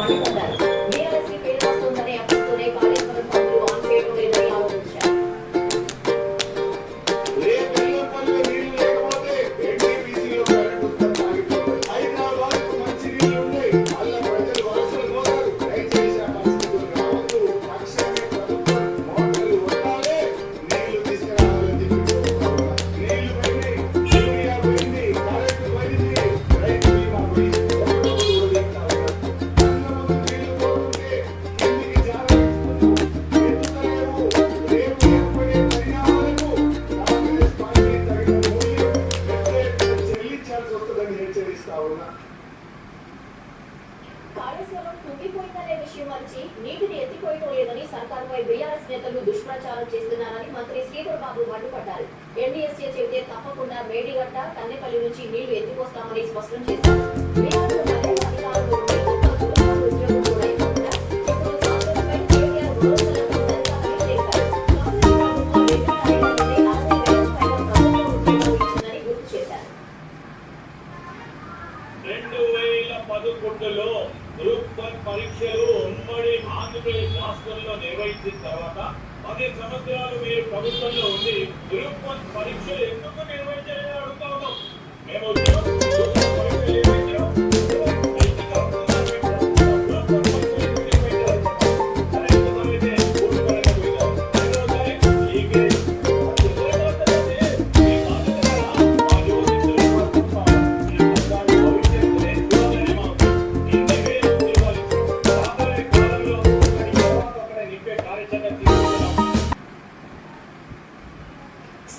మండిపడ్డారు. బీఆర్ఎస్ కి పేరు వస్తుందనే అక్కస్తోనే కాళేశ్వరం పనులు ఆన్ చేయడం లేదని ఆరోపించారు. కాళేశ్వరం కుంగిపోయిందనే విషయం మరిచి నీటిని ఎత్తిపోయడం లేదని సర్కారుపై బీఆర్ఎస్ నేతలు దుష్ప్రచారం చేస్తున్నారని మంత్రి శ్రీధర్ బాబు మండిపడ్డారు. ఎన్డీఎస్ఏ చెబితే తప్పకుండా మేడిగడ్డ, కన్నెపల్లి నుంచి నీళ్లు ఎత్తిపోస్తామని స్పష్టం చేశారు. పరీక్షలు ఉమ్మడి ఆంధ్రప్రదేశ్ రాష్ట్రంలో నిర్వహించిన తర్వాత 10 సంవత్సరాలు మీరు ప్రభుత్వంలో ఉండి గ్రూప్ 1 పరీక్షలు ఎందుకు నిర్వహించాలని అడుగుతా ఉన్నాం. మేము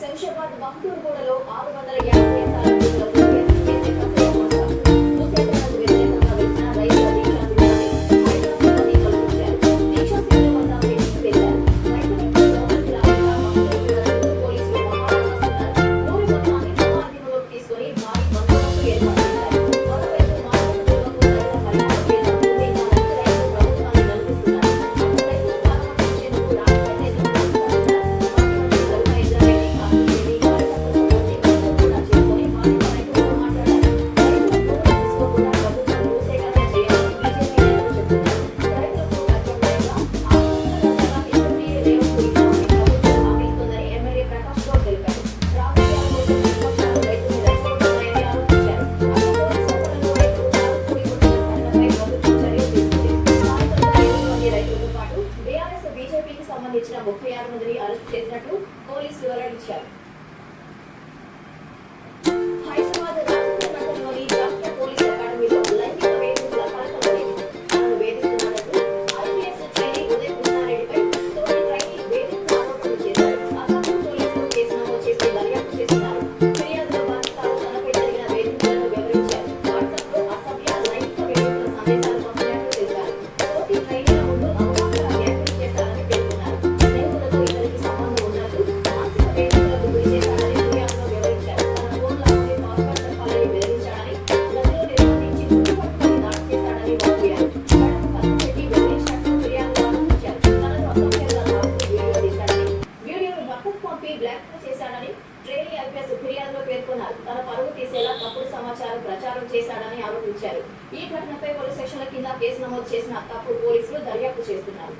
శంషాబాద్ బంకూరుగూడలో 650 ఎకరాల భూములకు సంబంధించిన 36 మందిని అరెస్ట్ చేసినట్లు పోలీసులు వెల్లడించారు. హైదరాబాద్ రాజేంద్ర నగర్లోని జాతీయ పోలీస్ అకాడమీలో లైంగిక వేధింపుల ఫలితమనేది తనను వేధిస్తున్నారంటూ ఐపీఎస్ ట్రైనీ ఉదయ్ కృష్ణారెడ్డిపై తోటి ట్రైనీ వేధింపుల ఆరోపణలు చేశారు. అకాపూర్ పోలీసులు కేసు నమోదు చేసి దర్యాప్తు చేస్తున్నారు. ఫిర్యాదులో బాధితులు తనపై జరిగిన వేధింపులను వివరించారు. వాట్సాప్లో అసభ్య లైంగిక వేధింపుల సందేశాలు పంపినట్లు తెలిపారు. తోటి ట్రైనీల ముందు అవమానకర వ్యాఖ్యలు చేశారని పేర్కొన్నారు. స్నేహితులతో ఇతనికి సంబంధం ఉన్నట్లు మానసిక వేధింపులకు గురి చేశారని ఫిర్యాదులో వివరించారు. తన ఫోన్లలోని పాస్వర్డ్ చెప్పాలని బెదిరించాడని, గదిలో నిర్బంధించి చుట్టుపక్కల దాడి చేశాడని వాపోయారు. కడకు కత్తి పెట్టి బెదిరించినట్లు ఫిర్యాదులో ఆరోపించారు. తనను అసభ్యంగా తాకుతూ వీడియో తీశాడని, వీడియోను భర్తకు పంపి బ్లాక్మెయిల్ చేశాడని ట్రైనీ ఐపీఎస్ ఫిర్యాదులో పేర్కొన్నారు. తన పరువు తీసేలా తప్పుడు సమాచారం ప్రచారం చేశాడని ఆరోపించారు. ఈ ఘటనపై పలు సెక్షన్ల కింద కేసు నమోదు చేసిన అక్కాపూర్ పోలీసులు దర్యాప్తు చేస్తున్నారు.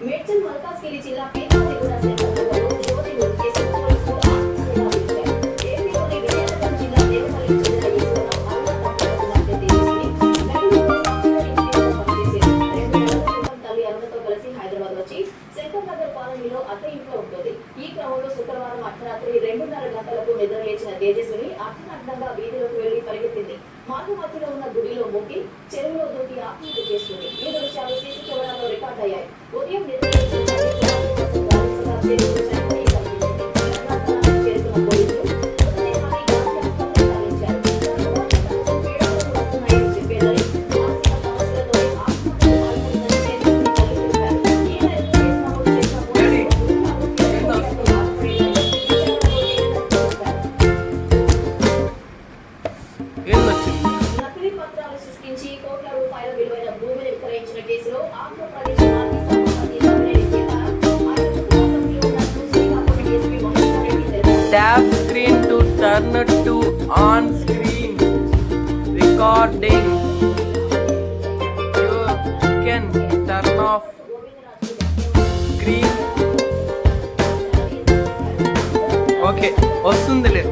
మేడ్చల్ మల్కాజ్గిరి జిల్లా పీర్పాదిగూడ సెంటర్లో జ్యోతి కేసు పోలీసులు ఆత్మహత్యగా పిలిచారు. ఏపీలోని విజయనగరం జిల్లా దేవపల్లికి చెందిన ఈశ్వరరావు అరుణ దంపతులకు మధ్య తేజస్విని బెంగళూరులో సాఫ్ట్వేర్ ఇంజనీర్గా పనిచేసేది. 2 నెలల క్రితం తల్లి అరుణతో కలిసి హైదరాబాద్ వచ్చి శంకర్ నగర్ కాలనీలో అద్దె ఇంట్లో ఉంటుంది. ఈ క్రమంలో శుక్రవారం అర్ధరాత్రి 2:30 గంటలకు నిద్రలేచిన తేజస్విని అర్ధనగ్నంగా వీధిలోకి వెళ్లి పరిగెత్తింది. మార్గ మధ్యలో ఉన్న గుడిలో మొక్కి చెరువులో దూకి ఆత్మహత్య చేసుకుంది. ఈ దృశ్యాలు సీసీ కెమెరాలో రికార్డ్ అయ్యాయి. ఉదయం నిద్రలేచిన చేరుకున్న పోలీసులు మృతదేహాన్ని గాంధీ ఆసుపత్రికి తరలించారు. వస్తున్నాయని చెప్పేదని మానసిక సమస్యలతో ఆత్మహత్య పాల్పడిందని తేజస్విని తల్లి తెలిపారు. ఈ మేరకు కేసు నమోదు చేసిన పోలీసులు నకిలీ పత్రాలు సృష్టించి కోట్ల రూపాయల విలువైన భూమిని విక్రయించిన కేసులో ఆంధ్రప్రదేశ్ మాజీ సభాపతి recording. You can turn off screen. Okay వస్తుందిలే.